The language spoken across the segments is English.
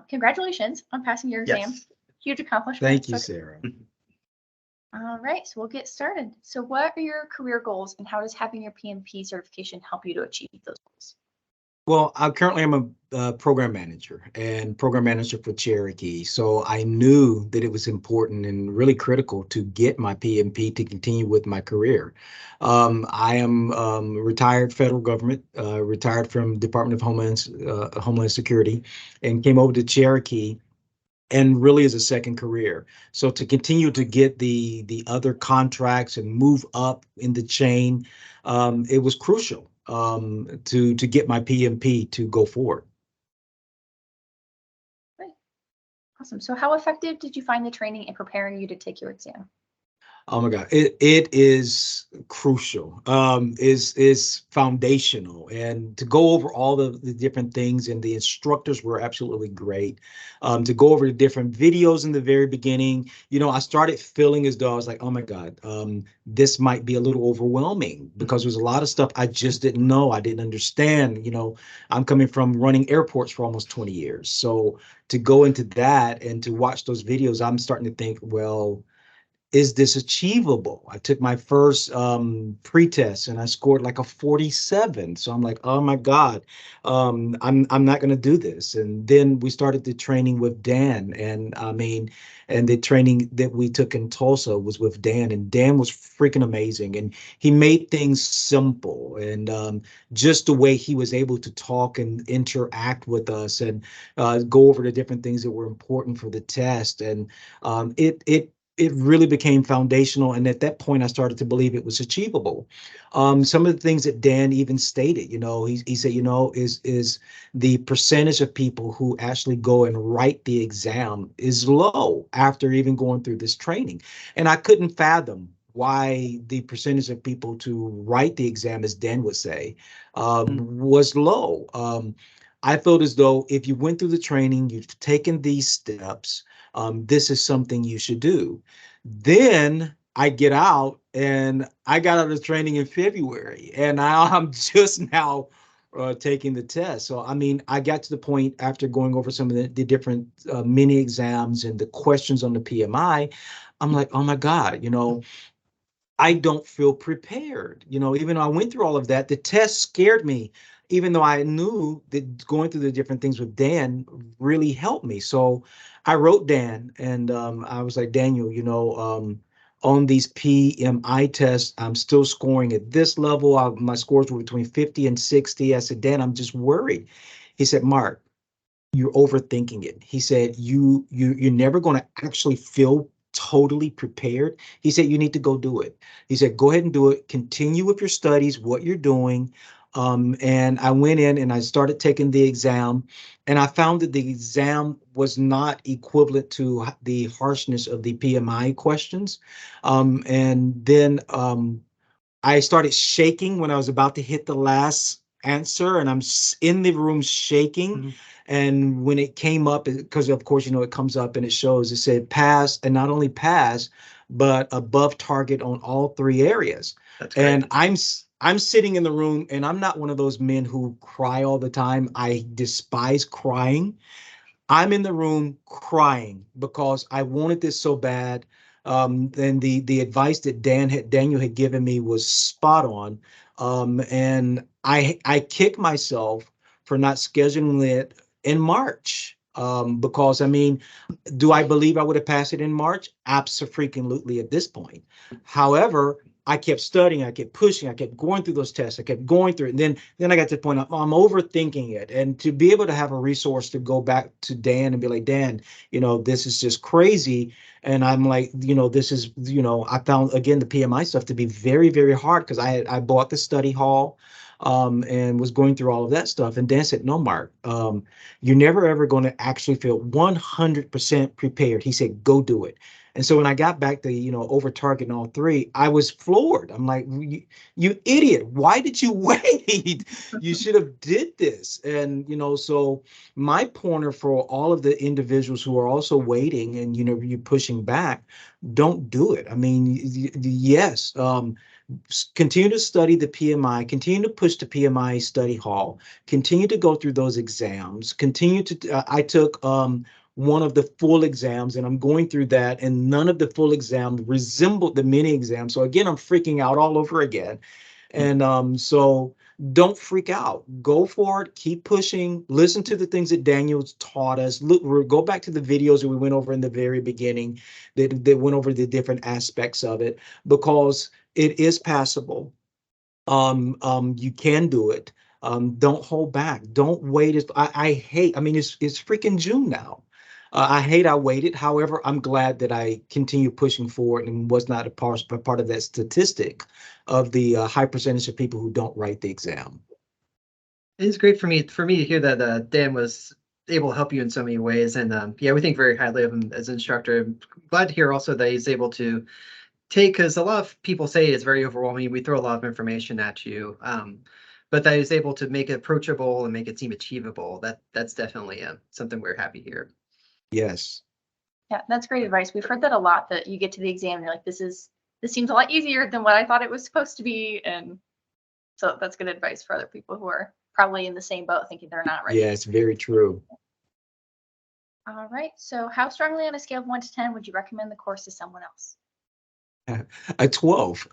Congratulations on passing your exam. Yes. Huge accomplishment. Thank you, So, Sarah. all right, so we'll get started. So what are your career goals and how does having your PMP certification help you to achieve those goals? Well, I currently am a program manager for Cherokee. So I knew that it was important and really critical to get my PMP to continue with my career. I am retired federal government, retired from Department of Homeland Security, and came over to Cherokee and really as a second career. So to continue to get the other contracts and move up in the chain, it was crucial to get my PMP to go forward. Great. Awesome. So how effective did you find the training in preparing you to take your exam? Oh my God, it is crucial, is foundational. And to go over all the different things, and the instructors were absolutely great. To go over the different videos in the very beginning, I started feeling as though I was like, oh my God, this might be a little overwhelming because there's a lot of stuff I just didn't know, I didn't understand. I'm coming from running airports for almost 20 years. So to go into that and to watch those videos, I'm starting to think, well, is this achievable? I took my first pre-test and I scored like a 47. So I'm like, oh my God, I'm not going to do this. And then we started the training with Dan, and and the training that we took in Tulsa was with Dan, and Dan was freaking amazing. And he made things simple, and just the way he was able to talk and interact with us and go over the different things that were important for the test. And it really became foundational. And at that point, I started to believe it was achievable. Some of the things that Dan even stated, he said, is the percentage of people who actually go and write the exam is low after even going through this training. And I couldn't fathom why the percentage of people to write the exam, as Dan would say, was low. I felt as though if you went through the training, you've taken these steps, this is something you should do. Then I get out, and I got out of training in February, and I'm just now taking the test. So, I got to the point after going over some of the different mini exams and the questions on the PMI, I'm like, oh my God, I don't feel prepared. Even though I went through all of that, the test scared me, even though I knew that going through the different things with Dan really helped me. So I wrote Dan, and I was like, Daniel, on these PMI tests, I'm still scoring at this level. My scores were between 50 and 60. I said, Dan, I'm just worried. He said, Mark, you're overthinking it. He said, you're never going to actually feel totally prepared. He said, you need to go do it. He said, go ahead and do it. Continue with your studies, what you're doing. And I went in and I started taking the exam, and I found that the exam was not equivalent to the harshness of the PMI questions. And then I started shaking when I was about to hit the last answer, and I'm in the room shaking. Mm-hmm. And when it came up, because of course, it comes up and it shows, it said pass, and not only pass, but above target on all three areas. That's great. And I'm sitting in the room, and I'm not one of those men who cry all the time. I despise crying. I'm in the room crying because I wanted this so bad. And the advice that Daniel had given me was spot on. And I kick myself for not scheduling it in March. Because do I believe I would have passed it in March? Absolutely at this point. However, I kept studying, I kept pushing, I kept going through those tests, I kept going through it. And then I got to the point I'm overthinking it. And to be able to have a resource to go back to Dan and be like, Dan, this is just crazy. And I'm like, this is, I found, again, the PMI stuff to be very, very hard because I bought the study hall and was going through all of that stuff. And Dan said, no, Mark, you're never, ever going to actually feel 100% prepared. He said, go do it. And so when I got back to, over target in all three, I was floored. I'm like, you idiot. Why did you wait? You should have did this. And, so my pointer for all of the individuals who are also waiting and, you pushing back, don't do it. Yes, Continue to study the PMI, continue to push the PMI study hall, continue to go through those exams, continue to, I took one of the full exams and I'm going through that, and none of the full exams resembled the mini exam. So again, I'm freaking out all over again. And so don't freak out. Go for it. Keep pushing. Listen to the things that Daniel's taught us. Look, go back to the videos that we went over in the very beginning that went over the different aspects of it, because it is passable. You can do it. Don't hold back. Don't wait. I hate, I mean, it's freaking June now. I hate I waited. However, I'm glad that I continue pushing forward and was not a part of that statistic of the high percentage of people who don't write the exam. It's great for me to hear that Dan was able to help you in so many ways, and yeah, we think very highly of him as an instructor. I'm glad to hear also that he's able to take, because a lot of people say it's very overwhelming. We throw a lot of information at you, but that he's able to make it approachable and make it seem achievable. That's definitely something we're happy here. Yes. Yeah, that's great advice. We've heard that a lot, that you get to the exam and you're like, this seems a lot easier than what I thought it was supposed to be. And so that's good advice for other people who are probably in the same boat thinking they're not ready. Yeah, it's very true. All right. So how strongly on a scale of 1 to 10 would you recommend the course to someone else? A 12.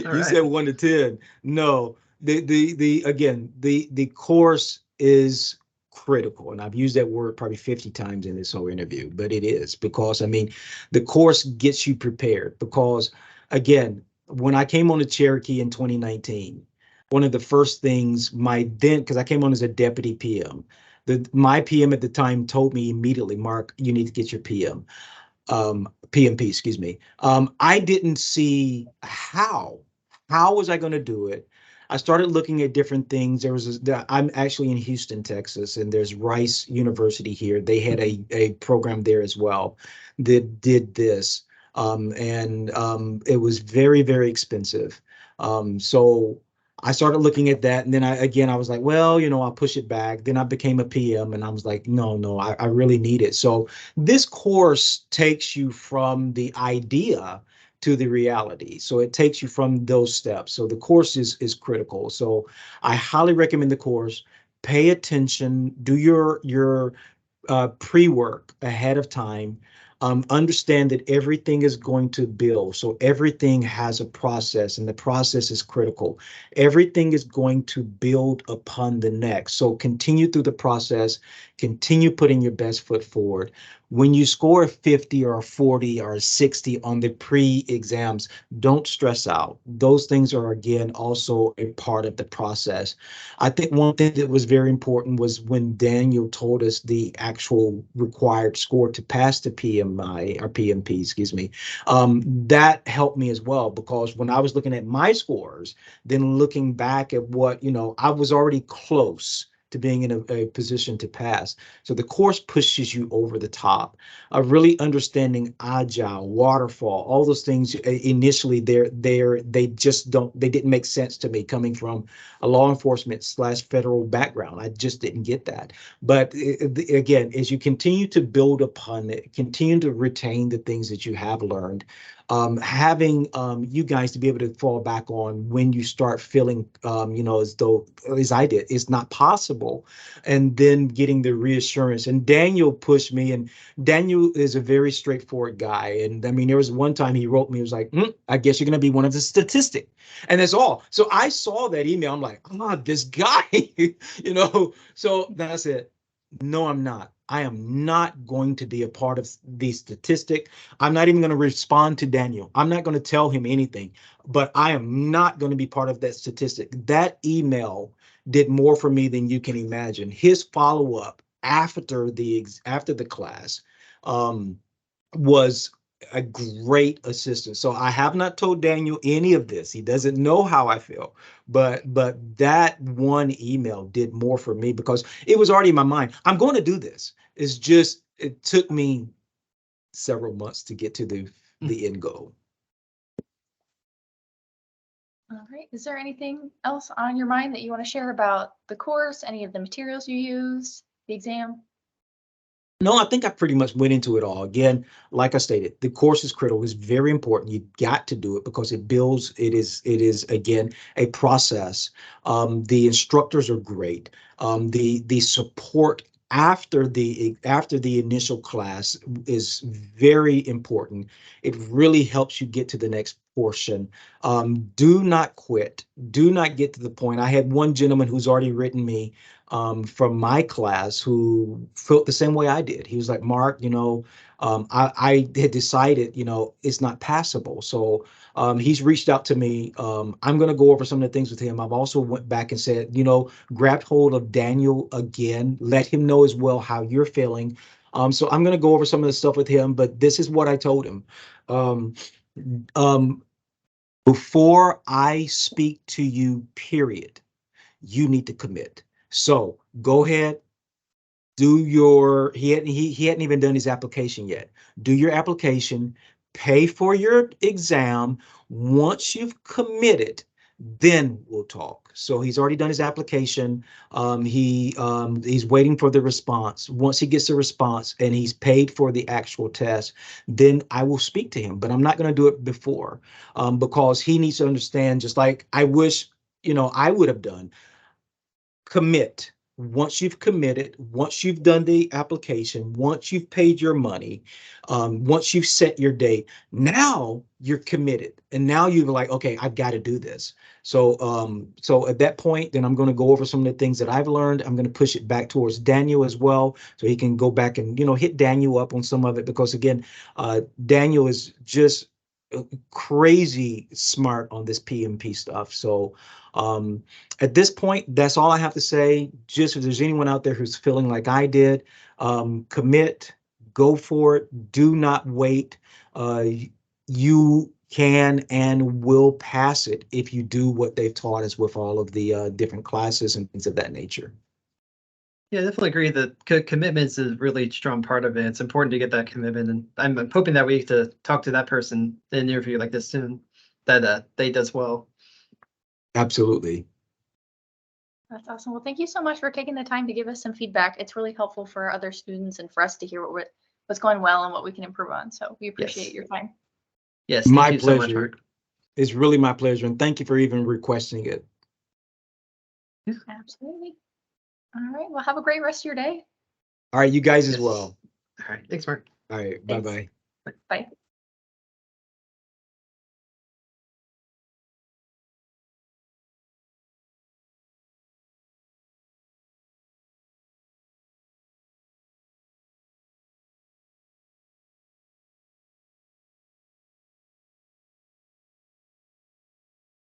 You said 1 to 10. No, again, the course is critical, and I've used that word probably 50 times in this whole interview, but it is, because I mean, the course gets you prepared. Because again, when I came on to Cherokee in 2019, one of the first things because I came on as a deputy PM, my PM at the time told me immediately, Mark, you need to get your PMP, excuse me. I didn't see how was I going to do it. I started looking at different things. I'm actually in Houston, Texas, and there's Rice University here. They had a program there as well that did this. And it was very, very expensive. So I started looking at that, and then I was like, well, I'll push it back. Then I became a PM, and I was like, no, I really need it. So this course takes you from the idea to the reality. So it takes you from those steps. So the course is critical. So I highly recommend the course. Pay attention, do your pre-work ahead of time. Understand that everything is going to build. So everything has a process, and the process is critical. Everything is going to build upon the next. So continue through the process, continue putting your best foot forward. When you score a 50 or a 40 or a 60 on the pre-exams, don't stress out. Those things are, again, also a part of the process. I think one thing that was very important was when Daniel told us the actual required score to pass the PMI or PMP, excuse me. That helped me as well, because when I was looking at my scores, then looking back at what, I was already close to being in a position to pass. So the course pushes you over the top. Really understanding agile, waterfall, all those things initially they didn't make sense to me, coming from a law enforcement / federal background. I just didn't get that. But again, as you continue to build upon it, continue to retain the things that you have learned, having you guys to be able to fall back on when you start feeling, as I did, it's not possible, and then getting the reassurance. And Daniel pushed me, and Daniel is a very straightforward guy. And I mean, there was one time he wrote me, he was like, I guess you're going to be one of the statistics. And that's all. So I saw that email. I'm like, this guy, so that's it. No, I'm not. I am not going to be a part of the statistic. I'm not even going to respond to Daniel. I'm not going to tell him anything, but I am not going to be part of that statistic. That email did more for me than you can imagine. His follow-up after the class was a great assistance. So I have not told Daniel any of this. He doesn't know how I feel, but that one email did more for me, because it was already in my mind. I'm going to do this. It's just, it took me several months to get to the end goal. All right. Is there anything else on your mind that you want to share about the course, any of the materials you used, the exam? No, I think I pretty much went into it all. Again, like I stated, the course is critical. It's very important. You got to do it because it builds. It is again a process. The instructors are great. The support after the initial class is very important. It really helps you get to the next portion. Do not quit. Do not get to the point. I had one gentleman who's already written me from my class who felt the same way I did. He was like, Mark, I had decided, it's not passable. So he's reached out to me. I'm going to go over some of the things with him. I've also went back and said, grabbed hold of Daniel again, let him know as well how you're feeling. So I'm going to go over some of the stuff with him, but this is what I told him. Um, um, Before I speak to you, period, you need to commit. So go ahead, do your, he hadn't even done his application yet. Do your application, pay for your exam. Once you've committed, then we'll talk. So he's already done his application. He's waiting for the response. Once he gets the response and he's paid for the actual test, then I will speak to him. But I'm not going to do it before, because he needs to understand, just like I wish, I would have done. Commit. Once you've committed, once you've done the application, once you've paid your money, once you've set your date, now you're committed. And now you're like, okay, I've got to do this. So at that point, then I'm going to go over some of the things that I've learned. I'm going to push it back towards Daniel as well, so he can go back and, hit Daniel up on some of it, because again, Daniel is just crazy smart on this PMP stuff. So at this point, that's all I have to say. Just if there's anyone out there who's feeling like I did, commit, go for it. Do not wait. You can and will pass it if you do what they've taught us with all of the different classes and things of that nature. Yeah, I definitely agree that commitment is a really strong part of it. It's important to get that commitment, and I'm hoping that we get to talk to that person in an interview like this soon, that they does well. Absolutely. That's awesome. Well, thank you so much for taking the time to give us some feedback. It's really helpful for other students and for us to hear what's going well and what we can improve on. So we appreciate your time. Yes, thank My you so much, pleasure. Mark. It's really my pleasure, and thank you for even requesting it. Absolutely. All right. Well, have a great rest of your day. All right, you guys as Yes. well. All right, thanks, Mark. All right, Thanks. bye-bye. Bye.